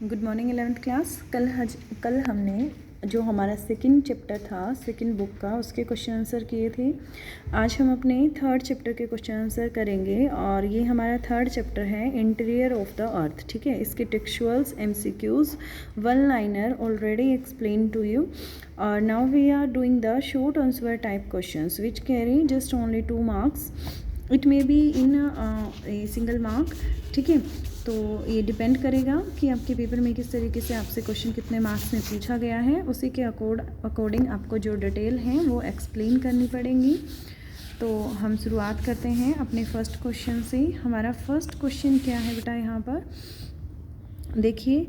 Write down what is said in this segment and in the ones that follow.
Good morning 11th class. कल हमने जो हमारा सेकंड चैप्टर था सेकंड बुक का उसके क्वेश्चन आंसर किए थे। आज हम अपने थर्ड चैप्टर के क्वेश्चन आंसर करेंगे और ये हमारा थर्ड चैप्टर है इंटीरियर ऑफ द अर्थ। ठीक है, इसके textuals MCQs one liner already explain to you और now we are doing the short answer type questions which carry just only 2 marks. It may be in a single mark. ठीक है, तो ये depend करेगा कि आपके पेपर में किस तरीके से आपसे क्वेश्चन कितने मार्क्स में पूछा गया है, उसी के अकॉर्डिंग आपको जो डिटेल हैं वो एक्सप्लेन करनी पड़ेंगी। तो हम शुरुआत करते हैं अपने फर्स्ट क्वेश्चन से। हमारा फर्स्ट क्वेश्चन क्या है बेटा, यहाँ पर देखिए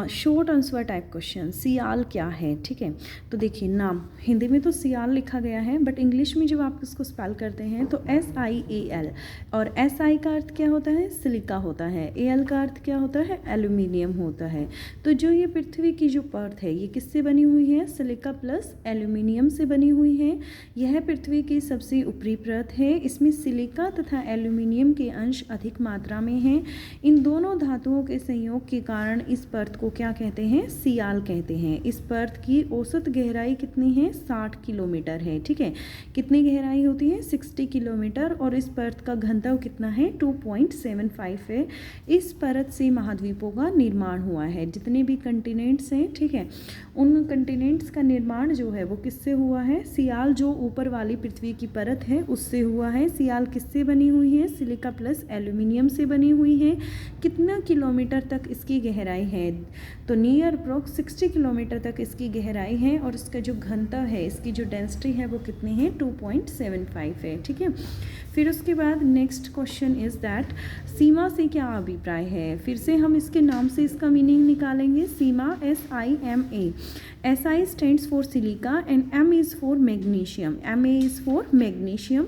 शॉर्ट आंसर टाइप क्वेश्चन, सियाल क्या है। ठीक है, तो देखिए नाम हिंदी में तो सियाल लिखा गया है बट इंग्लिश में जब आप इसको स्पेल करते हैं तो SIAL और SI का अर्थ क्या होता है, सिलिका होता है, AL का अर्थ क्या होता है, एल्यूमिनियम होता है। तो जो ये पृथ्वी की जो परत है ये किससे बनी हुई है, सिलिका प्लस एल्यूमिनियम से बनी हुई है। यह पृथ्वी की सबसे ऊपरी परत है, इसमें सिलिका तथा एल्यूमिनियम के अंश अधिक मात्रा में हैं। इन दोनों धातुओं के संयोग के कारण इस परत को क्या कहते हैं, सियाल कहते हैं। इस परत की औसत गहराई कितनी है, 60 किलोमीटर है। ठीक है, कितनी गहराई होती है, 60 किलोमीटर और इस परत का घनत्व कितना है, 2.75 है। इस परत से महाद्वीपों का निर्माण हुआ है। जितने भी कंटिनेंट्स हैं, ठीक है, उन कंटिनेंट्स का निर्माण जो है वो किससे हुआ है, सियाल जो ऊपर वाली पृथ्वी की परत है उससे हुआ है। सियाल किससे बनी हुई है, सिलिका प्लस एल्यूमिनियम से बनी हुई है। कितना किलोमीटर तक इसकी गहराई है, तो नियर अप्रोक्स 60 किलोमीटर तक इसकी गहराई है और इसका जो घनत्व है, इसकी जो डेंसिटी है वो कितनी है, 2.75 है। ठीक है, फिर उसके बाद नेक्स्ट क्वेश्चन इज़ दैट सीमा से क्या अभिप्राय है। फिर से हम इसके नाम से इसका मीनिंग निकालेंगे। सीमा SIMA, SI stands for silica and M is for magnesium, MA is for magnesium.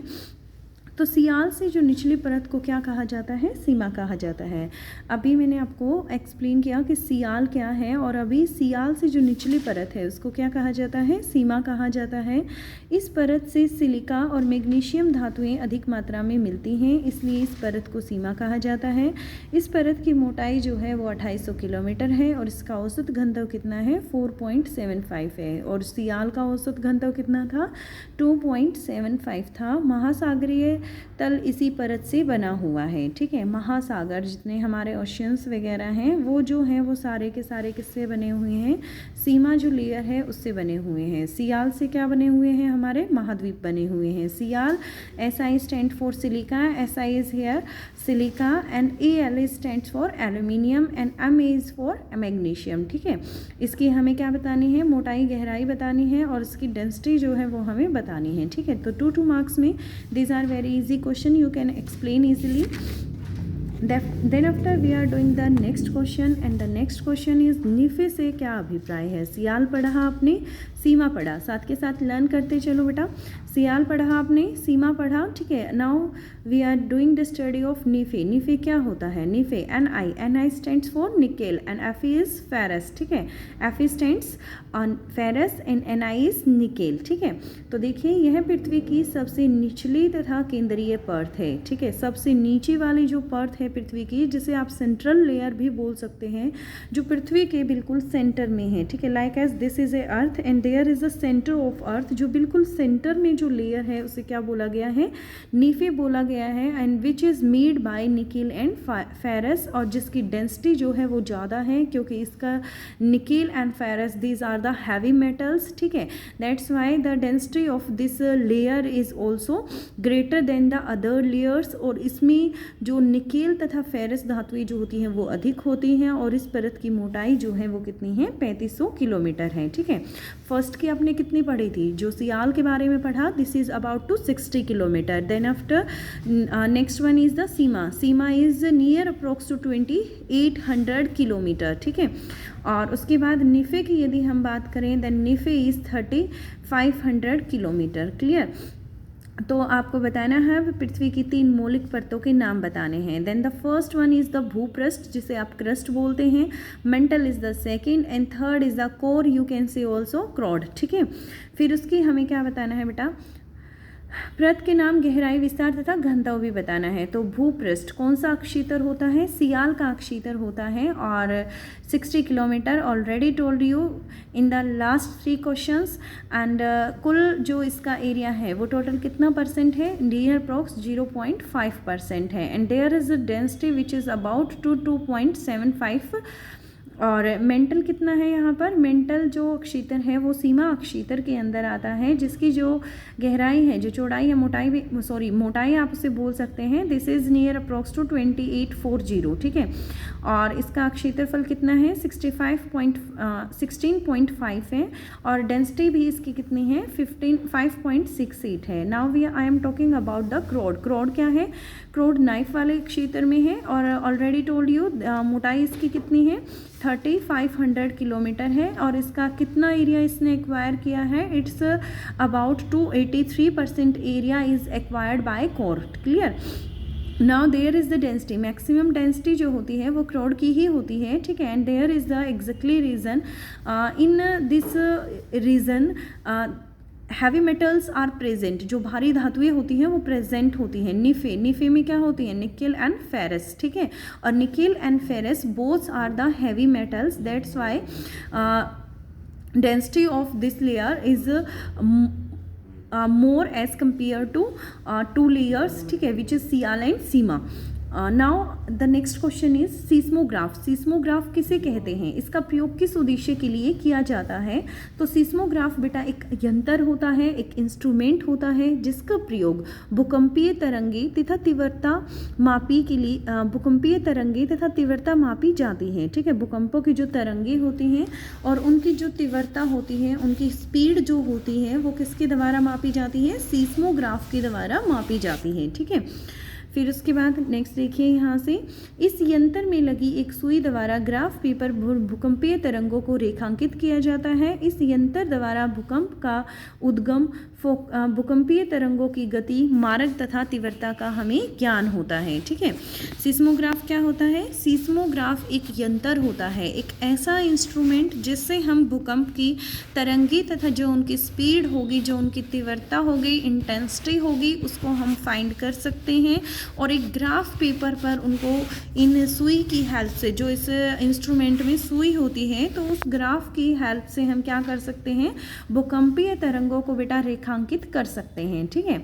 तो सियाल से जो निचली परत को क्या कहा जाता है, सीमा कहा जाता है। अभी मैंने आपको एक्सप्लेन किया कि सियाल क्या है और अभी सियाल से जो निचली परत है उसको क्या कहा जाता है, सीमा कहा जाता है। इस परत से सिलिका और मैग्नीशियम धातुएं अधिक मात्रा में मिलती हैं, इसलिए इस परत को सीमा कहा जाता है। इस परत की मोटाई जो है वो 2800 किलोमीटर है और इसका औसत घनत्व कितना है, 4.75 है और सियाल का औसत घनत्व कितना था, 2.75 था। महासागरीय तल इसी परत से बना हुआ है। ठीक है, महासागर जितने हमारे ओशियंस वगैरह हैं वो जो हैं वो सारे के सारे किससे बने हुए हैं, सीमा जो लेयर है उससे बने हुए हैं। सियाल से क्या बने हुए हैं, हमारे महाद्वीप बने हुए हैं। सियाल SI stand for silica, SI is here silica and AL stand for aluminium and MA is for magnesium. ठीक है, इसकी हमें क्या बतानी है, मोटाई गहराई बतानी है और इसकी डेंसिटी जो है वो हमें बतानी है। ठीक है, तो 2 मार्क्स में these are very easy question, you can explain easily. Then after we are doing the next question and the next question is नीफे से क्या अभिप्राय है। सियाल पढ़ा आपने, सीमा पढ़ा, साथ के साथ लर्न करते चलो बेटा। सियाल पढ़ा आपने, सीमा पढ़ा, ठीक है। Now we are doing the study of nife. Nife क्या होता है, nife NI stands for nickel and FE is ferrous. ठीक है, FE stands on ferrous and NI is nickel. ठीक है, तो देखिए यह पृथ्वी की सबसे निचली तथा केंद्रीय परत है। ठीक है, सबसे नीचे वाली जो परत है पृथ्वी की, जिसे आप सेंट्रल लेयर भी बोल सकते हैं, जो पृथ्वी के बिल्कुल सेंटर में है। ठीक है, like as this is a earth and there is a centre of earth, जो बिल्कुल सेंटर में जो लेयर है उसे क्या बोला गया है, नीफे बोला गया है। And which is made by nickel and ferrous, और जिसकी डेंसिटी जो है वो ज़्यादा है क्योंकि इसका nickel and ferrous these are the heavy metals. ठीक है, that's why the density of this layer is also greater than the other layers. और इसमें जो निकेल तथा फेरस धातुएं जो होती हैं वो अधिक होती हैं और इस परत की मोटाई जो है वो कितनी है, 3500 किलोमीटर है। ठीक है, फर्स्ट की आपने कितनी पढ़ी थी, जो सियाल के बारे में पढ़ा, this is about to 60 kilometre. Then after next one is the sima. Sima is near approx to 2800 kilometre. ठीक है, और उसके बाद नीफे की यदि हम बात करें देन नीफे इज 3500 किलोमीटर। क्लियर, तो आपको बताना है पृथ्वी की 3 मौलिक परतों के नाम बताने हैं। Then the first one is the भूपृष्ठ, जिसे आप क्रस्ट बोलते हैं। Mantle is the second and third is the core, you can say also क्रॉड। ठीक है, फिर उसकी हमें क्या बताना है बेटा, पृष्ठ के नाम गहराई, विस्तार तथा घनत्व भी बताना है। तो भूपृष्ठ कौन सा अक्षीतर होता है? सियाल का अक्षीतर होता है और 60 kilometre, already told you in the last 3 questions. And कुल जो इसका एरिया है वो टोटल कितना परसेंट है? नियर अप्रॉक्स 0.5% है। And there is a density which is about to 2.75। और मेंटल कितना है यहाँ पर? मेंटल जो अक्षीतर है वो सीमा अक्षीतर के अंदर आता है, जिसकी जो गहराई है, जो चौड़ाई या मोटाई भी, सॉरी मोटाई आप उसे बोल सकते हैं, this is near approx to 2840, ठीक है। और इसका अक्षेत्रफल कितना है? 16.5 है। और डेंसिटी भी इसकी कितनी है? 5.68 है। Now I am talking about the क्रोड। क्रोड क्या है? क्रोड नाइफ वाले क्षेत्र में है और ऑलरेडी टोल्ड यू मोटाई इसकी कितनी है? 3500 किलोमीटर है। और इसका कितना एरिया इसने एक्वायर किया है? It's about 283% area is acquired by core. Clear? Now there is the density, maximum density जो होती है वो क्रोड की ही होती है, ठीक है। And there is the exactly reason in this region heavy metals are present, जो भारी धातुएं होती हैं वो प्रेजेंट होती हैं। निफे, निफे में क्या होती है? निकेल एंड फेरस, ठीक है। और nickel and ferrous both are the heavy metals, that's why density of this layer is more as compared to 2 layers, ठीक है, which is sial and sima. Now the next question is seismograph. Seismograph किसे कहते हैं? इसका प्रयोग किस उद्देश्य के लिए किया जाता है? तो सीस्मोग्राफ बेटा एक यंत्र होता है, एक इंस्ट्रूमेंट होता है जिसका प्रयोग भूकंपीय तरंगे तथा तीव्रता मापी के लिए, भूकंपीय तरंगे तथा तीव्रता मापी जाती है, ठीक है। भूकंपों की जो तरंगे होती हैं और उनकी जो तीव्रता होती है, उनकी स्पीड जो होती है वो किसके द्वारा मापी जाती है? सीस्मोग्राफ के द्वारा मापी जाती है, ठीक है। फिर उसके बाद नेक्स्ट देखिए यहाँ से, इस यंत्र में लगी एक सुई द्वारा ग्राफ पेपर भूकंपीय तरंगों को रेखांकित किया जाता है। इस यंत्र द्वारा भूकंप का उद्गम, भूकंपीय तरंगों की गति, मार्ग तथा तीव्रता का हमें ज्ञान होता है, ठीक है। सीस्मोग्राफ क्या होता है? सीस्मोग्राफ एक यंत्र होता है, एक ऐसा इंस्ट्रूमेंट जिससे हम भूकंप की तरंगे तथा जो उनकी स्पीड होगी, जो उनकी तीव्रता होगी, इंटेंसिटी होगी, उसको हम फाइंड कर सकते हैं और एक ग्राफ पेपर पर उनको इन सुई की हेल्प से, जो इस इंस्ट्रूमेंट में सुई होती है, तो उस ग्राफ की हेल्प से हम क्या कर सकते हैं? भूकंपीय तरंगों को बेटा रेखांकित कर सकते हैं, ठीक है।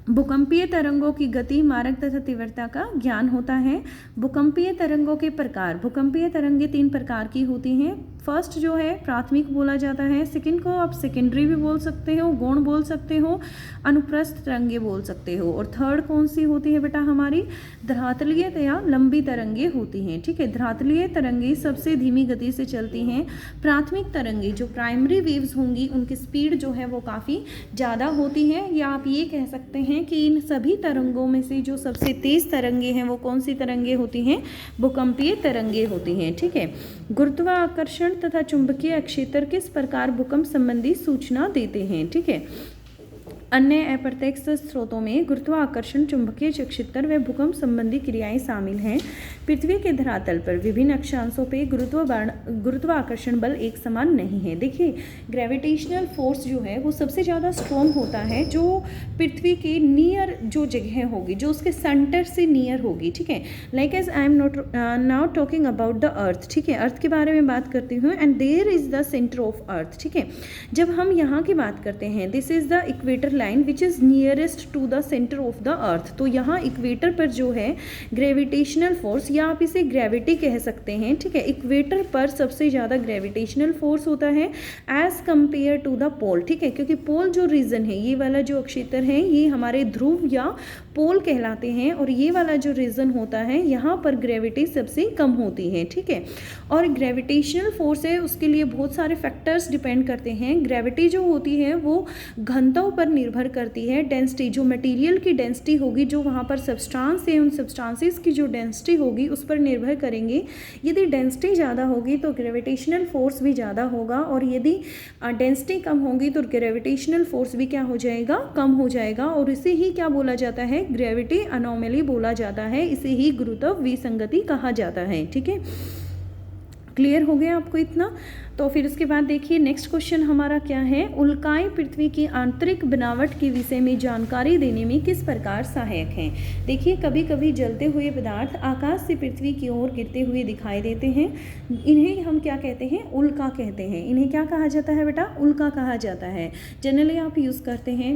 भूकंपीय तरंगों की गति, मार्ग तथा तीव्रता का ज्ञान होता है। भूकंपीय तरंगों के प्रकार, भूकंपीय तरंगें 3 प्रकार की होती हैं। फर्स्ट जो है प्राथमिक बोला जाता है, सेकंड को आप सेकेंडरी भी बोल सकते हो, गौण बोल सकते हो, अनुप्रस्थ तरंगे बोल सकते हो। और थर्ड कौन सी होती है बेटा? हमारी धरातलीय या लंबी तरंगे होती हैं, ठीक है। धरातलीय तरंगे सबसे धीमी गति से चलती हैं। प्राथमिक तरंगे जो प्राइमरी वेव्स होंगी उनकी स्पीड जो है वो काफ़ी ज़्यादा होती है, या आप ये कह सकते हैं कि इन सभी तरंगों में से जो सबसे तेज़ तरंगे हैं वो कौन सी तरंगे होती हैं? भूकंपीय तरंगे होती हैं, ठीक है। गुरुत्वाकर्षण तथा चुंबकीय क्षेत्र किस प्रकार भूकंप संबंधी सूचना देते हैं, ठीक है। अन्य अप्रत्यक्ष स्रोतों में गुरुत्वाकर्षण, चुंबकीय क्षेत्र व भूकंप संबंधी क्रियाएं शामिल हैं। पृथ्वी के धरातल पर विभिन्न अक्षांशों पे गुरुत्वाकर्षण बल एक समान नहीं है। देखिए, ग्रेविटेशनल फोर्स जो है वो सबसे ज़्यादा स्ट्रॉन्ग होता है जो पृथ्वी के नियर जो जगह होगी, जो उसके सेंटर से नियर होगी, ठीक है। Like as I am not now talking about the earth, ठीक है। अर्थ के बारे में बात करती हूँ, and there is the centre of earth, ठीक है। जब हम यहाँ की बात करते हैं, this is the equator line which is nearest to the centre of the earth, तो यहाँ इक्वेटर पर जो है ग्रेविटेशनल फोर्स, या आप इसे ग्रेविटी कह सकते हैं, ठीक है। इक्वेटर पर सबसे ज़्यादा ग्रेविटेशनल फोर्स होता है एज कंपेयर टू द पोल, ठीक है, क्योंकि पोल जो रीजन है, ये वाला जो क्षेत्र है, ये हमारे ध्रुव या पोल कहलाते हैं, और ये वाला जो रीजन होता है यहाँ पर ग्रेविटी सबसे कम होती है, ठीक है। और ग्रेविटेशनल फोर्स है, उसके लिए बहुत सारे फैक्टर्स डिपेंड करते हैं। ग्रेविटी जो होती है वो घनत्व पर निर्भर करती है। डेंसिटी, जो मटेरियल की डेंसिटी होगी, जो वहाँ पर सब्सटेंस है, उन सब्सटेंसेस की जो डेंसिटी होगी उस पर निर्भर करेंगे। यदि डेंसिटी ज़्यादा होगी तो ग्रेविटेशनल फोर्स भी ज़्यादा होगा, और यदि डेंसिटी कम होगी तो ग्रेविटेशनल फोर्स भी क्या हो जाएगा? कम हो जाएगा। और इसे ही क्या बोला जाता है? ग्रेविटी अनोमली बोला जाता है। इसे ही गुरुत्व विसंगति कहा जाता है, ठीक है। क्लियर हो गया आपको इतना? तो फिर उसके बाद देखिए नेक्स्ट क्वेश्चन हमारा क्या है, उल्काएं पृथ्वी की आंतरिक बनावट के विषय में जानकारी देने में किस प्रकार सहायक हैं। देखिए कभी कभी जलते हुए पदार्थ आकाश से पृथ्वी की ओर गिरते हुए दिखाई देते हैं, इन्हें हम क्या कहते हैं, उल्का कहते हैं। इन्हें क्या कहा जाता है बेटा, उल्का कहा जाता है। जनरली आप यूज़ करते हैं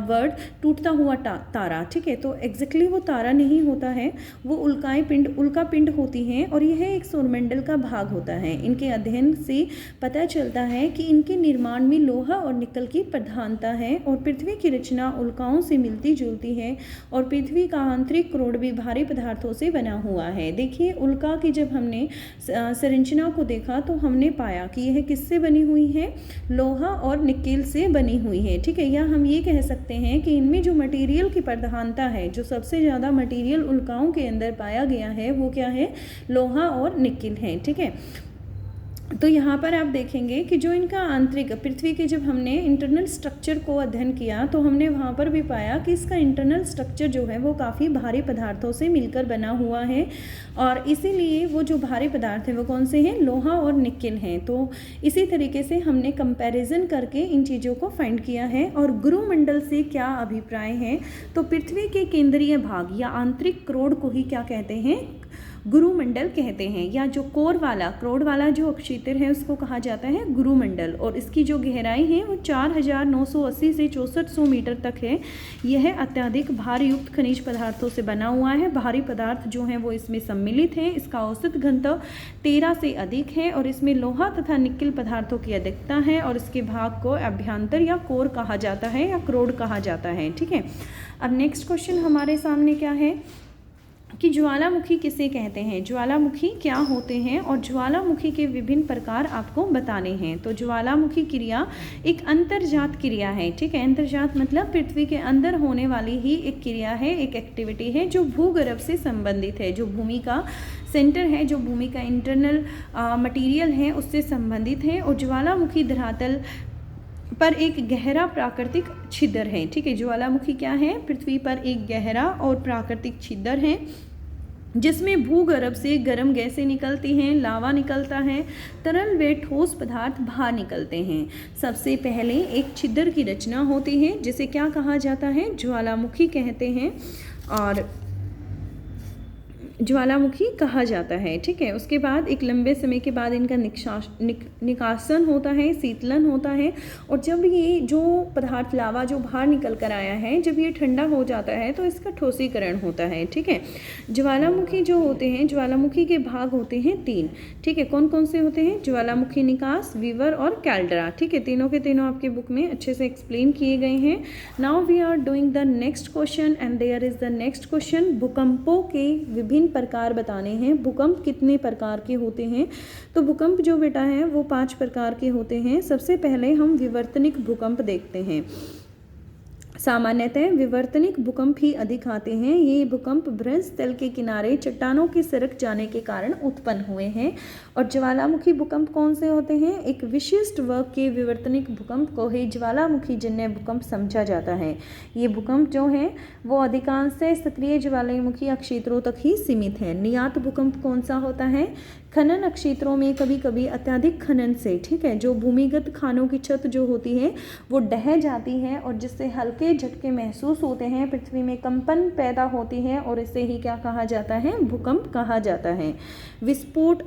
वर्ड टूटता हुआ तारा, ठीक है। तो एग्जैक्टली वो तारा नहीं होता है, वो उल्का पिंड होती हैं और यह एक सौरमंडल का भाग होता है। इनके अध्ययन से पता चलता है कि इनके निर्माण में लोहा और निकल की प्रधानता है और पृथ्वी की रचना उल्काओं से मिलती जुलती है और पृथ्वी का आंतरिक क्रोड भी भारी पदार्थों से बना हुआ है। देखिए उल्का की जब हमने संरचना को देखा तो हमने पाया कि यह किससे बनी हुई है, लोहा और निकेल से बनी हुई है, ठीक है। या हम ये कह सकते हैं कि इनमें जो मटेरियल की प्रधानता है, जो सबसे ज़्यादा मटेरियल उल्काओं के अंदर पाया गया है वो क्या है, लोहा और निकेल है, ठीक है। तो यहाँ पर आप देखेंगे कि जो इनका आंतरिक पृथ्वी के जब हमने इंटरनल स्ट्रक्चर को अध्ययन किया तो हमने वहाँ पर भी पाया कि इसका इंटरनल स्ट्रक्चर जो है वो काफ़ी भारी पदार्थों से मिलकर बना हुआ है और इसीलिए वो जो भारी पदार्थ है वो कौन से हैं, लोहा और निकेल हैं। तो इसी तरीके से हमने कंपैरिजन करके इन चीज़ों को फाइंड किया है। और गुरुमंडल से क्या अभिप्राय है, तो पृथ्वी के केंद्रीय भाग या आंतरिक क्रोड को ही क्या कहते हैं, गुरुमंडल कहते हैं। या जो क्रोड वाला जो अक्षेत्र है उसको कहा जाता है गुरुमंडल और इसकी जो गहराई है वो 4980 से 6400 मीटर तक है। यह अत्यधिक भार युक्त खनिज पदार्थों से बना हुआ है। भारी पदार्थ जो हैं वो इसमें सम्मिलित हैं। इसका औसत घनत्व 13 से अधिक है और इसमें लोहा तथा निकेल पदार्थों की अधिकता है और इसके भाग को अभ्यंतर या कोर कहा जाता है या क्रोड कहा जाता है, ठीक है। अब नेक्स्ट क्वेश्चन हमारे सामने क्या है कि ज्वालामुखी किसे कहते हैं, ज्वालामुखी क्या होते हैं और ज्वालामुखी के विभिन्न प्रकार आपको बताने हैं। तो ज्वालामुखी क्रिया एक अंतर्जात क्रिया है, ठीक है। अंतर्जात मतलब पृथ्वी के अंदर होने वाली ही एक क्रिया है, एक एक्टिविटी है जो भूगर्भ से संबंधित है, जो भूमि का सेंटर है, जो भूमि का इंटरनल मटीरियल है उससे संबंधित है। और ज्वालामुखी धरातल पर एक गहरा प्राकृतिक छिद्र है, ठीक है। ज्वालामुखी क्या है, पृथ्वी पर एक गहरा और प्राकृतिक छिद्र है जिसमें भूगर्भ से गर्म गैसें निकलती हैं, लावा निकलता है, तरल व ठोस पदार्थ बाहर निकलते हैं। सबसे पहले एक छिद्र की रचना होती है जिसे क्या कहा जाता है, ज्वालामुखी कहते हैं और ज्वालामुखी कहा जाता है, ठीक है। उसके बाद एक लंबे समय के बाद इनका निकासन होता है, शीतलन होता है और जब ये जो पदार्थ लावा जो बाहर निकल कर आया है जब ये ठंडा हो जाता है तो इसका ठोसीकरण होता है, ठीक है। ज्वालामुखी जो होते हैं, ज्वालामुखी के भाग होते हैं 3, ठीक है। कौन कौन से होते हैं, ज्वालामुखी निकास, वीवर और कैल्डरा, ठीक है। तीनों के तीनों आपके बुक में अच्छे से एक्सप्लेन किए गए हैं। Now we are doing the next question and there is the next question, भूकंपों के विभिन्न प्रकार बताने हैं। भूकंप कितने प्रकार के होते हैं, तो भूकंप जो बेटा है वो 5 प्रकार के होते हैं। सबसे पहले हम विवर्तनिक भूकंप देखते हैं। सामान्यतः विवर्तनिक भूकंप ही अधिक आते हैं। ये भूकंप भ्रंश तल के किनारे चट्टानों के सरक जाने के कारण उत्पन्न हुए हैं। और ज्वालामुखी भूकंप कौन से होते हैं, एक विशिष्ट वर्ग के विवर्तनिक भूकंप को ही ज्वालामुखी जन्य भूकंप समझा जाता है। ये भूकंप जो है वो अधिकांशतः सक्रिय ज्वालामुखी क्षेत्रों तक ही सीमित है। नियत भूकंप कौन सा होता है, खनन क्षेत्रों में कभी कभी अत्यधिक खनन से, ठीक है, जो भूमिगत खानों की छत जो होती है वो ढह जाती है और जिससे हल्के झटके महसूस होते हैं, पृथ्वी में कंपन पैदा होती है और इसे ही क्या कहा जाता है, भूकंप कहा जाता है। विस्फोट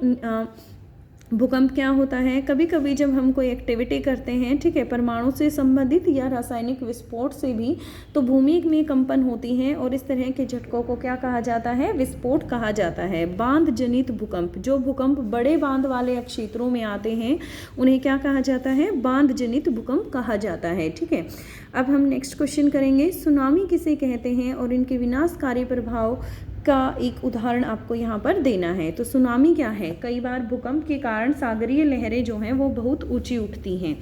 भूकंप क्या होता है, कभी कभी जब हम कोई एक्टिविटी करते हैं, ठीक है, परमाणु से संबंधित या रासायनिक विस्फोट से भी, तो भूमि में कंपन होती है और इस तरह के झटकों को क्या कहा जाता है, विस्फोट कहा जाता है। बांध जनित भूकंप, जो भूकंप बड़े बांध वाले क्षेत्रों में आते हैं उन्हें क्या कहा जाता है, बांध जनित भूकंप कहा जाता है, ठीक है। अब हम नेक्स्ट क्वेश्चन करेंगे, सुनामी किसे कहते हैं और इनके विनाशकारी प्रभाव का एक उदाहरण आपको यहाँ पर देना है। तो सुनामी क्या है, कई बार भूकंप के कारण सागरीय लहरें जो हैं वो बहुत ऊंची उठती हैं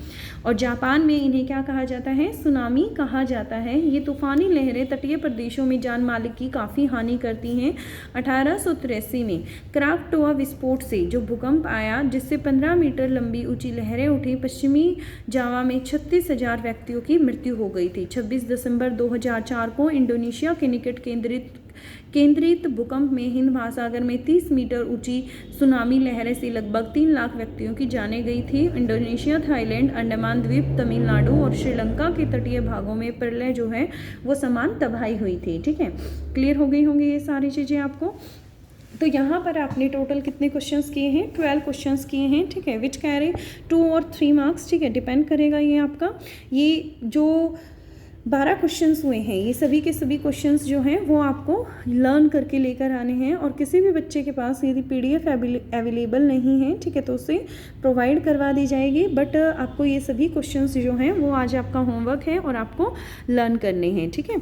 और जापान में इन्हें क्या कहा जाता है, सुनामी कहा जाता है। ये तूफानी लहरें तटीय प्रदेशों में जान माल की काफ़ी हानि करती हैं। 1883 में क्राकटोआ विस्फोट से जो भूकंप आया जिससे 15 मीटर लंबी ऊंची लहरें उठी, पश्चिमी जावा में 36,000 व्यक्तियों की मृत्यु हो गई थी। 26 दिसंबर 2004 को इंडोनेशिया के निकट केंद्रित केंद्रित भूकंप में हिंद महासागर में 30 मीटर ऊंची सुनामी लहरें से लगभग 3 लाख व्यक्तियों की जानें गई थी। इंडोनेशिया, थाईलैंड, अंडमान द्वीप, तमिलनाडु और श्रीलंका के तटीय भागों में प्रलय जो है वो समान तबाही हुई थी। ठीक है, क्लियर हो गई होंगी ये सारी चीज़ें आपको। तो यहाँ पर आपने टोटल कितने क्वेश्चंस किए हैं? 12 क्वेश्चंस किए हैं। ठीक है, विच कैरी 2 और 3 मार्क्स। ठीक है, डिपेंड करेगा ये आपका। ये जो 12 क्वेश्चंस हुए हैं, ये सभी के सभी क्वेश्चंस जो हैं वो आपको लर्न करके लेकर आने हैं। और किसी भी बच्चे के पास यदि PDF अवेलेबल नहीं है, ठीक है, तो उसे प्रोवाइड करवा दी जाएगी। बट आपको ये सभी क्वेश्चंस जो हैं वो आज आपका होमवर्क है और आपको लर्न करने हैं। ठीक है,